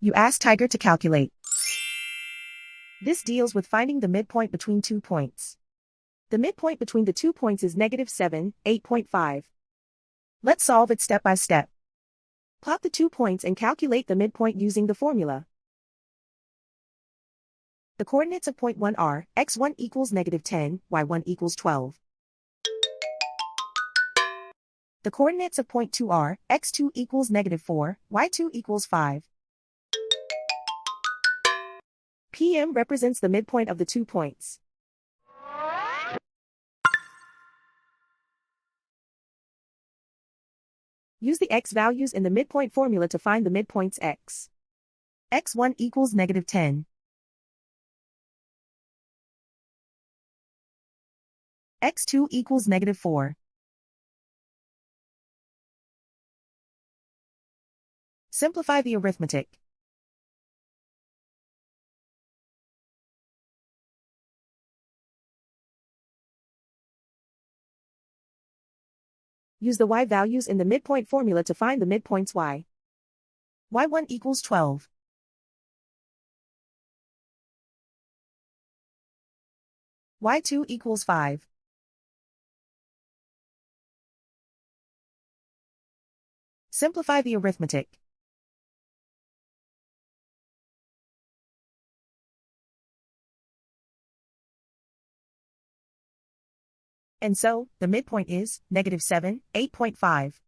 You ask Tiger to calculate. This deals with finding the midpoint between 2 points. The midpoint between the 2 points is -7, 8.5. Let's solve it step by step. Plot the 2 points and calculate the midpoint using the formula. The coordinates of point 1 are, x1 equals -10, y1 equals 12. The coordinates of point 2 are, x2 equals -4, y2 equals 5. PM represents the midpoint of the 2 points. Use the x values in the midpoint formula to find the midpoints x. x1 equals -10. x2 equals -4. Simplify the arithmetic. Use the y values in the midpoint formula to find the midpoints y. y1 equals 12. y2 equals 5. Simplify the arithmetic. And so, the midpoint is -7, 8.5.